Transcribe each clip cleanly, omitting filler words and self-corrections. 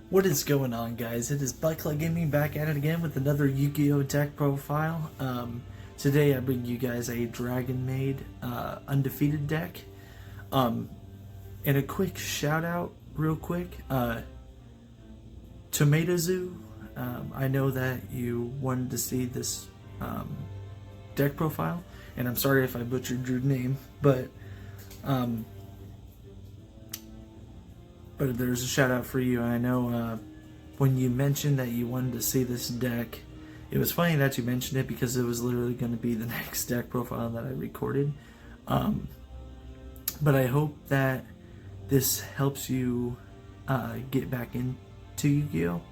What is going on, guys? It is Buttcluck Gaming back at it again with another Yu-Gi-Oh! Deck profile. Today I bring you guys a DRAGONMAID undefeated deck. And a quick shout out, real quick. Tomato Zoo. I know that you wanted to see this deck profile, and I'm sorry if I butchered your name, but there's a shout out for you. I know when you mentioned that you wanted to see this deck, it was funny that you mentioned it because it was literally going to be the next deck profile that I recorded. But I hope that this helps you get back into Yu-Gi-Oh!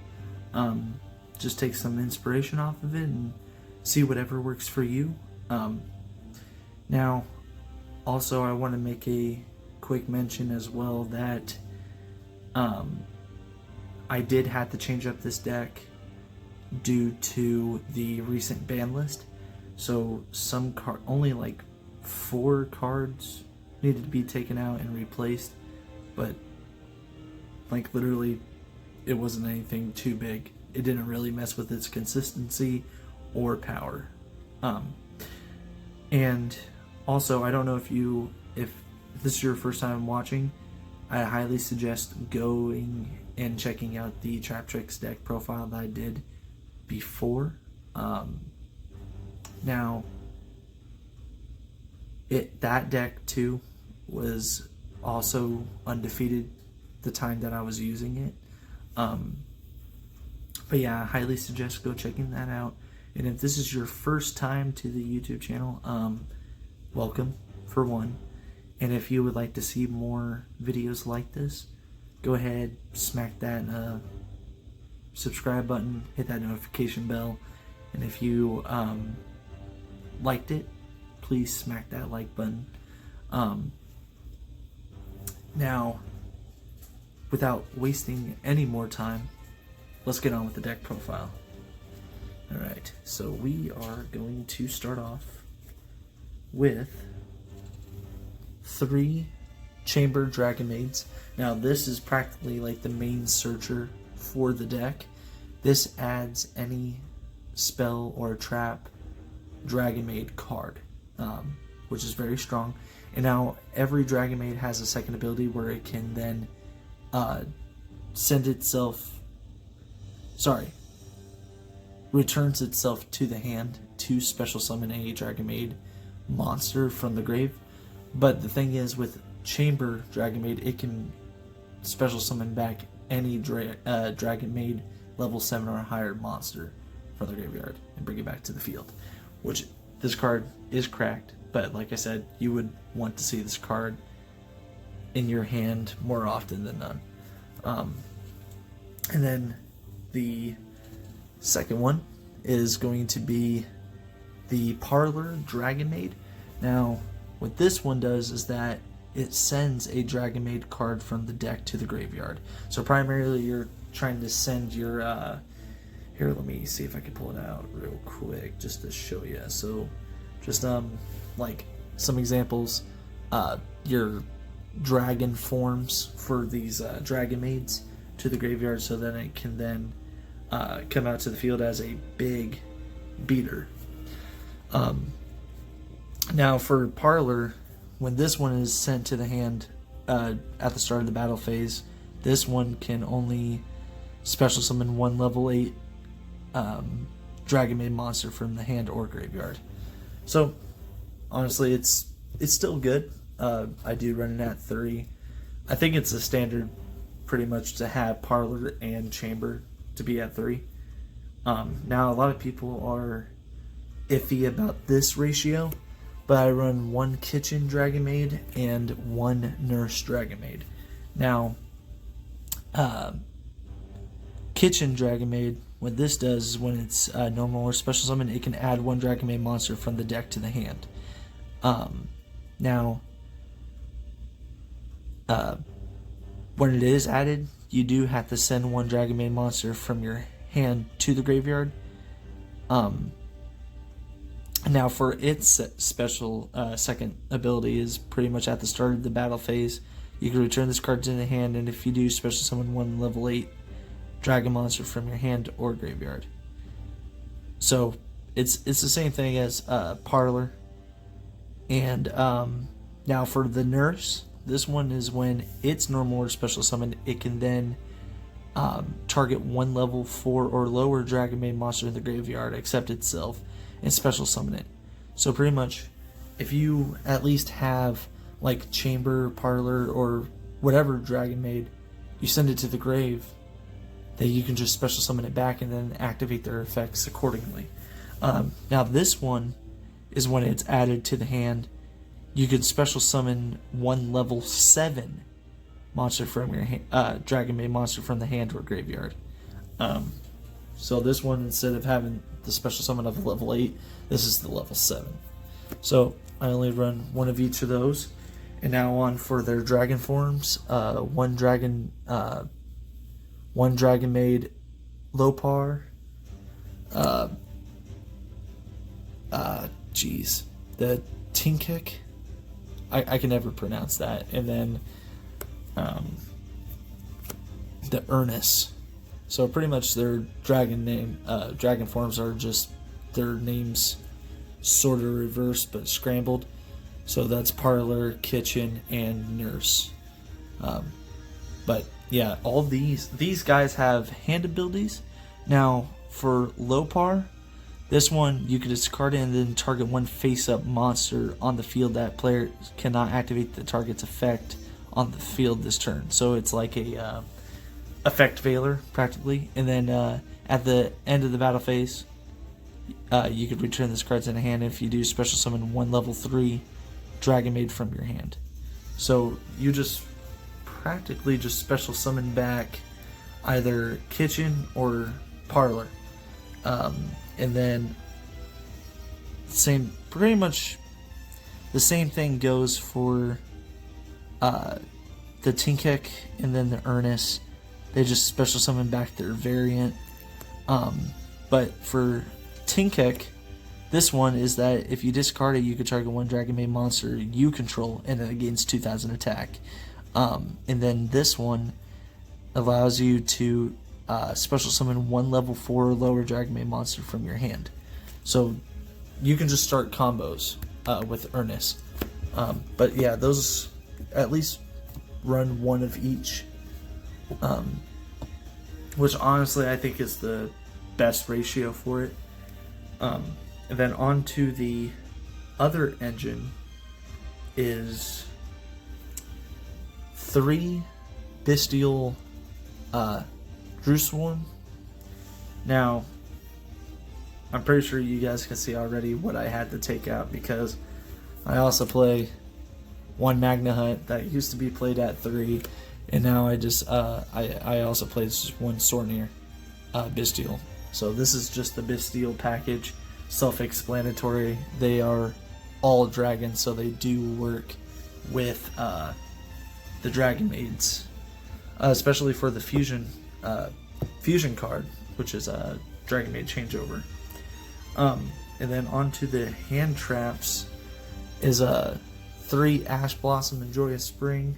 Just take some inspiration off of it and see whatever works for you. Now, also I want to make a quick mention as well that I did have to change up this deck due to the recent ban list. So only like 4 cards needed to be taken out and replaced, but like literally it wasn't anything too big. It didn't really mess with its consistency or power. And also, I don't know if this is your first time watching, I highly suggest going and checking out the Trap Tricks deck profile that I did before. Now, that deck too was also undefeated the time that I was using it. But yeah, I highly suggest go checking that out. And if this is your first time to the YouTube channel, welcome, for one. And if you would like to see more videos like this, go ahead, smack that subscribe button, hit that notification bell, and if you liked it, please smack that like button. Now, without wasting any more time, let's get on with the deck profile. Alright, so we are going to start off with 3 Chamber DRAGONMAIDs. Now this is practically like the main searcher for the deck. This adds any spell or trap DRAGONMAID card, which is very strong. And now every DRAGONMAID has a second ability where it can then returns itself to the hand to special summon a DRAGONMAID monster from the grave. But the thing is, with Chamber DRAGONMAID, it can special summon back any DRAGONMAID level 7 or higher monster from the graveyard and bring it back to the field. Which, this card is cracked, but like I said, you would want to see this card in your hand more often than none. And then the second one is going to be the Parlor DRAGONMAID. Now, what this one does is that it sends a DRAGONMAID card from the deck to the graveyard. So primarily you're trying to send your, here, let me see if I can pull it out real quick just to show you. So just like some examples, your dragon forms for these DRAGONMAIDs to the graveyard, so then it can then come out to the field as a big beater. Now for Parlor, when this one is sent to the hand at the start of the battle phase, this one can only special summon 1 level 8 DRAGONMAID monster from the hand or graveyard. So honestly, it's still good. I do run it at 3. I think it's a standard pretty much to have Parlor and Chamber to be at 3. Now a lot of people are iffy about this ratio, but I run 1 Kitchen DRAGONMAID and 1 Nurse DRAGONMAID. Now, Kitchen DRAGONMAID, what this does is when it's normal or special summon, it can add 1 DRAGONMAID monster from the deck to the hand. Now, when it is added, you do have to send 1 DRAGONMAID monster from your hand to the graveyard. Now for its special second ability is pretty much at the start of the battle phase. You can return this card to the hand, and if you do special summon 1 level 8 dragon monster from your hand or graveyard. So it's the same thing as Parlor. And now for the Nurse, this one is when it's normal or special summon, it can then target one level 4 or lower DRAGONMAID monster in the graveyard, except itself, and special summon it. So pretty much, if you at least have like Chamber, Parlor, or whatever DRAGONMAID, you send it to the grave, that you can just special summon it back and then activate their effects accordingly. Now this one is when it's added to the hand. You could special summon one level 7 monster from your DRAGONMAID monster from the hand or graveyard. So this one, instead of having the special summon of level 8, this is the level 7. So I only run one of each of those. And now on for their dragon forms. One DRAGONMAID Lopar. The Tinkek. I can never pronounce that. And then the Ernest. So pretty much their dragon forms are just their names sort of reversed but scrambled. So that's Parlor, Kitchen, and Nurse. But yeah, all these guys have hand abilities. Now for Lopar, this one you can discard it and then target one face-up monster on the field. That player cannot activate the target's effect on the field this turn. So it's like a effect veiler practically. And then at the end of the battle phase, you could return this card to the hand. If you do, special summon one level 3 DRAGONMAID from your hand. So you just practically just special summon back either Kitchen or Parlor. And then pretty much the same thing goes for the Tinkek and then the Ernest. They just special summon back their variant. But for Tinkek, this one is that if you discard it, you can target one DRAGONMAID monster you control and it gains 2,000 attack. And then this one allows you to special summon one level 4 or lower DRAGONMAID monster from your hand. So you can just start combos with Ernest. But yeah, those at least run one of each. Which honestly I think is the best ratio for it. And then on to the other engine is 3 Bestial Druswarm. Now, I'm pretty sure you guys can see already what I had to take out, because I also play one Magna Hunt that used to be played at 3, and now I just I also play just one Sornir Bestial. So this is just the Bestial package, self-explanatory. They are all dragons, so they do work with the DRAGONMAIDs, especially for the fusion card, which is a DRAGONMAID changeover. And then onto the hand traps is 3 Ash Blossom and Joyous Spring,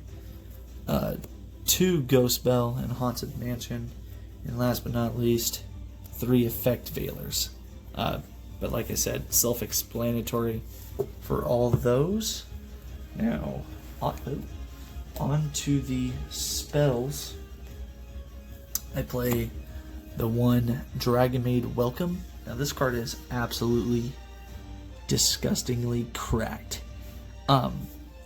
2 Ghost Bell and Haunted Mansion, and last but not least, 3 Effect Veilers. But like I said, self-explanatory for all those. Now, on to the spells. I play the one DRAGONMAID Welcome. Now this card is absolutely disgustingly cracked.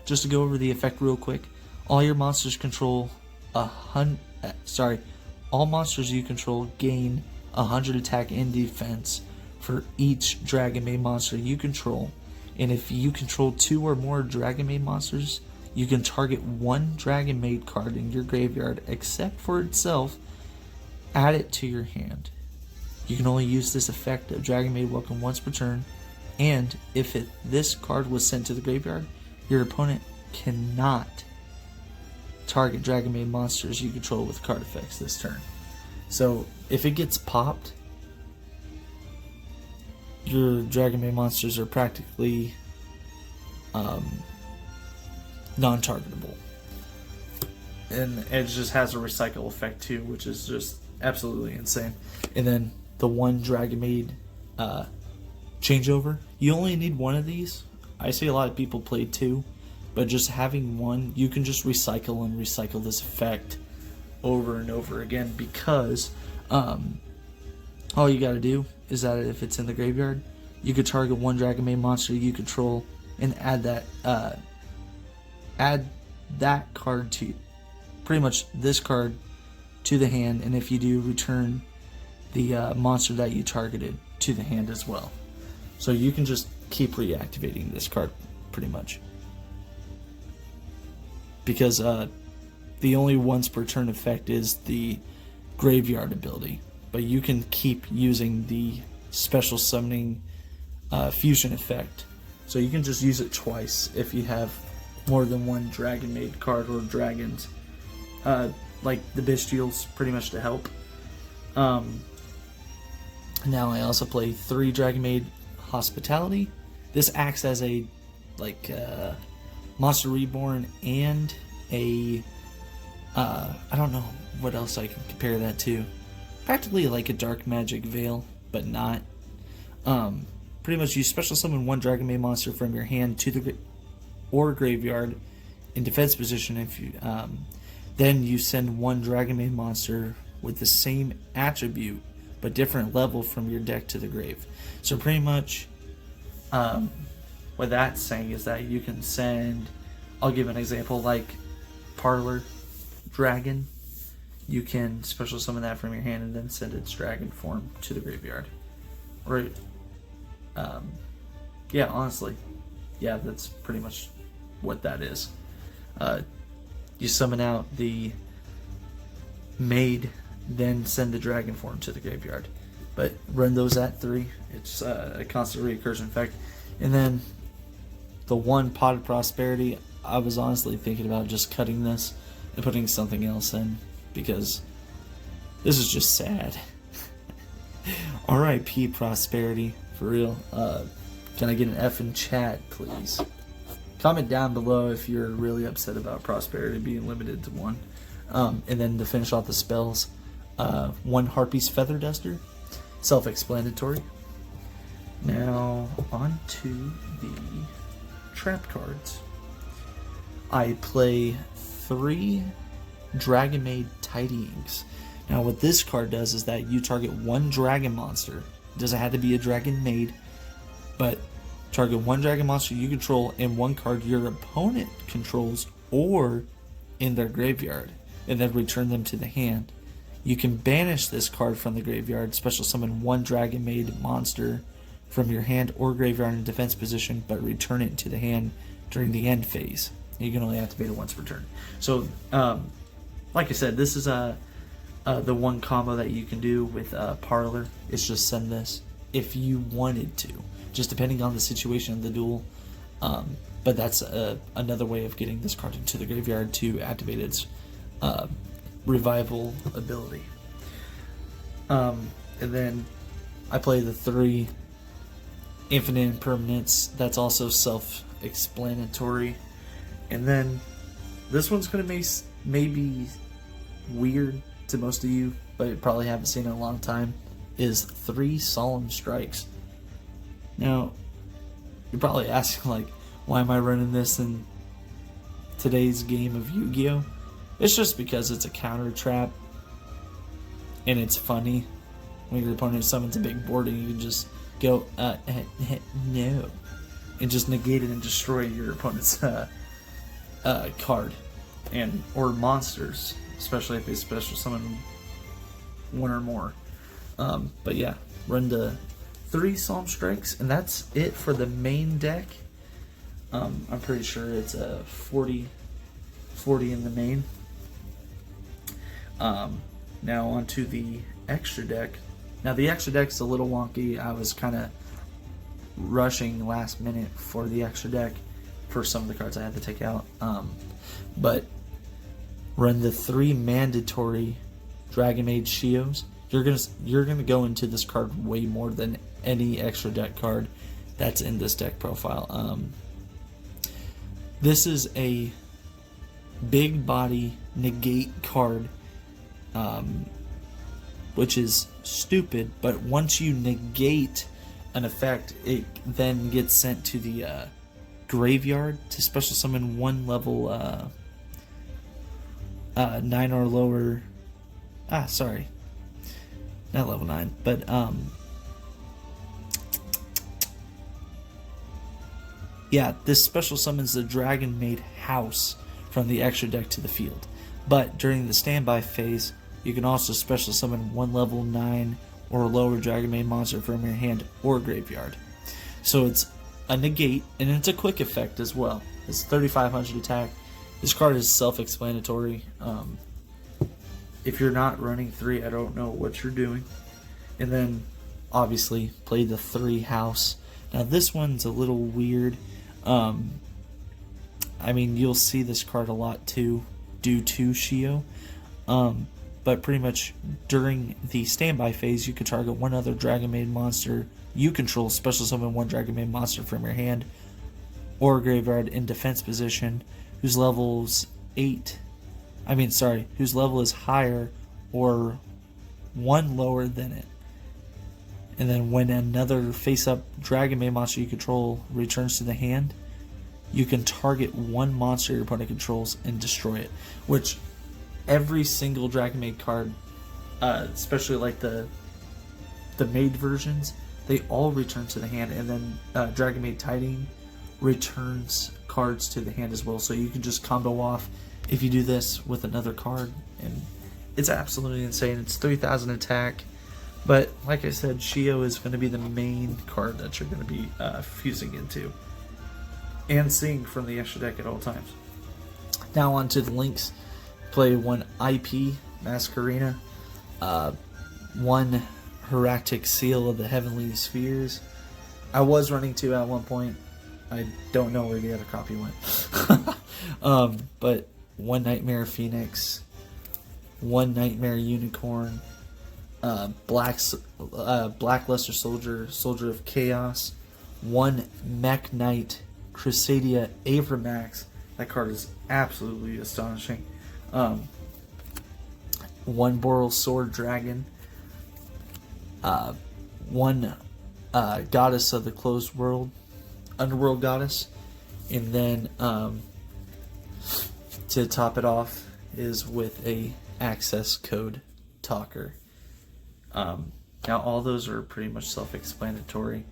Just to go over the effect real quick, all your monsters control all monsters you control gain 100 attack and defense for each DRAGONMAID monster you control. And if you control 2 or more DRAGONMAID monsters, you can target one DRAGONMAID card in your graveyard except for itself, add it to your hand. You can only use this effect of DRAGONMAID Welcome once per turn, and if this card was sent to the graveyard, your opponent cannot target DRAGONMAID monsters you control with card effects this turn. So if it gets popped, your DRAGONMAID monsters are practically non-targetable. And it just has a recycle effect too, which is just absolutely insane. And then the one DRAGONMAID changeover, you only need one of these. I see a lot of people play two, but just having one, you can just recycle and recycle this effect over and over again, because all you gotta do is that if it's in the graveyard, you could target one DRAGONMAID monster you control and add that card to, pretty much this card, to the hand, and if you do, return the monster that you targeted to the hand as well. So you can just keep reactivating this card pretty much, because the only once per turn effect is the graveyard ability, but you can keep using the special summoning fusion effect, so you can just use it twice if you have more than one DRAGONMAID card or dragons, like the Bestials, pretty much to help. Now I also play 3 DRAGONMAID Hospitality. This acts as a Monster Reborn and a I don't know what else I can compare that to. Practically like a Dark Magic Veil, but not. Pretty much you special summon one DRAGONMAID monster from your hand to the graveyard in defense position. If you then you send one DRAGONMAID monster with the same attribute but different level from your deck to the grave. So pretty much what that's saying is that you can send, I'll give an example, like Parlor Dragon. You can special summon that from your hand and then send its dragon form to the graveyard. Or yeah, honestly, yeah, that's pretty much what that is. You summon out the maid, then send the dragon form to the graveyard. But run those at 3. It's a constant recursion effect. And then the one Pot of Prosperity, I was honestly thinking about just cutting this and putting something else in, because this is just sad. R.I.P. Prosperity, for real. Can I get an F in chat, please? Comment down below if you're really upset about Prosperity being limited to 1. And then to finish off the spells, 1 Harpy's Feather Duster. Self-explanatory. Now, on to the trap cards. I play 3 DRAGONMAID Tidyings. Now, what this card does is that you target 1 dragon monster. It doesn't have to be a DRAGONMAID, but target 1 dragon monster you control and 1 card your opponent controls or in their graveyard, and then return them to the hand. You can banish this card from the graveyard, special summon 1 DRAGONMAID monster from your hand or graveyard in defense position, but return it to the hand during the end phase. You can only activate it once per turn. So, like I said, this is the one combo that you can do with Parlor. It's just send this if you wanted to, just depending on the situation of the duel. But that's another way of getting this card into the graveyard to activate its revival ability. And then I play the 3 Infinite Impermanence. That's also self-explanatory. And then this one's going to maybe weird to most of you, but you probably haven't seen it in a long time, is 3 Solemn Strikes. Now, you're probably asking, like, why am I running this in today's game of Yu-Gi-Oh? It's just because it's a counter trap, and it's funny. When your opponent summons a big board and you can just go, no, and just negate it and destroy your opponent's card or monsters, especially if they special summon 1 or more. But yeah, run the 3 Solemn Strikes, and that's it for the main deck. I'm pretty sure it's a 40 in the main. Now onto the extra deck. Now the extra deck's a little wonky. I was kind of rushing last minute for the extra deck for some of the cards I had to take out. But run the 3 mandatory DRAGONMAID Shios. You're gonna go into this card way more than any extra deck card that's in this deck profile. This is a big body negate card which is stupid, but once you negate an effect, it then gets sent to the graveyard to special summon one level 9 or lower. Sorry, not level 9, but yeah, this special summons the Dragonmaid house from the extra deck to the field. But during the standby phase, you can also special summon one level 9 or lower Dragonmaid monster from your hand or graveyard. So it's a negate, and it's a quick effect as well. It's 3,500 attack. This card is self-explanatory. If you're not running 3, I don't know what you're doing. And then, obviously, play the 3 house. Now this one's a little weird. I mean, you'll see this card a lot too, due to Shio. But pretty much during the standby phase, you can target one other Dragonmaid monster you control, special summon one Dragonmaid monster from your hand or graveyard in defense position, whose level is higher or 1 lower than it. And then when another face-up Dragonmaid monster you control returns to the hand, you can target one monster your opponent controls and destroy it. Which every single Dragonmaid card, especially like the maid versions, they all return to the hand, and then Dragonmaid Tiding returns cards to the hand as well. So you can just combo off if you do this with another card, and it's absolutely insane. It's 3,000 attack. But like I said, Shio is going to be the main card that you're going to be fusing into and seeing from the extra deck at all times. Now on to the links. Play one IP Masquerena, one Heractic Seal of the Heavenly Spheres. I was running 2 at one point. I don't know where the other copy went. But one Nightmare Phoenix, one Nightmare Unicorn, Blackluster Soldier, Soldier of Chaos, one Mech Knight, Crusadia Avramax. That card is absolutely astonishing. One Boral Sword Dragon, one Goddess of the Closed World, Underworld Goddess, and then to top it off is with a access code talker. Now all those are pretty much self-explanatory,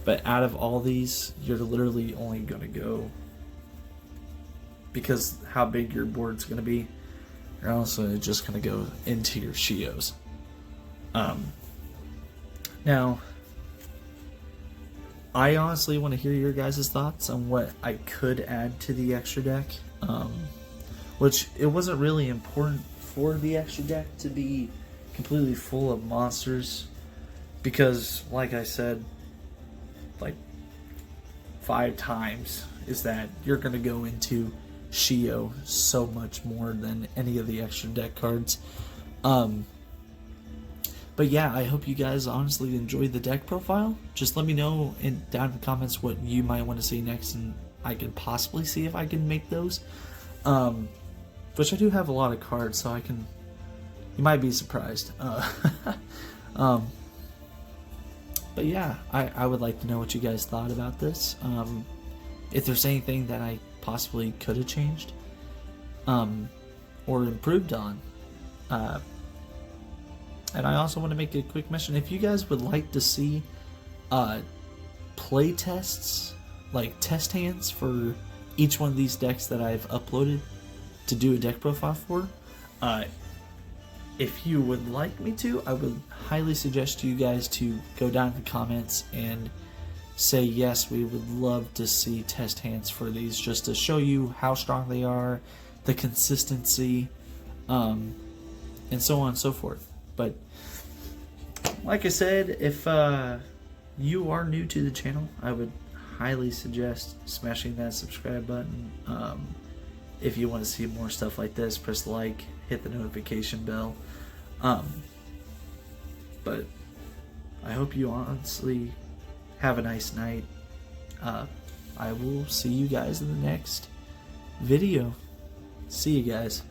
but out of all these, you're literally only going to go, because how big your board's going to be, you're also just going to go into your Shios. Now, I honestly want to hear your guys' thoughts on what I could add to the extra deck, which it wasn't really important for the extra deck to be completely full of monsters, because like I said like 5 times, is that you're going to go into Shio so much more than any of the extra deck cards. But yeah, I hope you guys honestly enjoyed the deck profile. Just let me know down in the comments what you might want to see next, and I can possibly see if I can make those. Which I do have a lot of cards, so you might be surprised. But yeah, I would like to know what you guys thought about this. If there's anything that I possibly could have changed or improved on. And I also want to make a quick mention, if you guys would like to see play tests, like test hands for each one of these decks that I've uploaded to do a deck profile for, if you would like me to, I would highly suggest you guys to go down in the comments and say yes, we would love to see test hands for these, just to show you how strong they are, the consistency, and so on and so forth. But like I said, if you are new to the channel, I would highly suggest smashing that subscribe button. If you want to see more stuff like this, press like, hit the notification bell. But I hope you honestly have a nice night. I will see you guys in the next video. See you guys.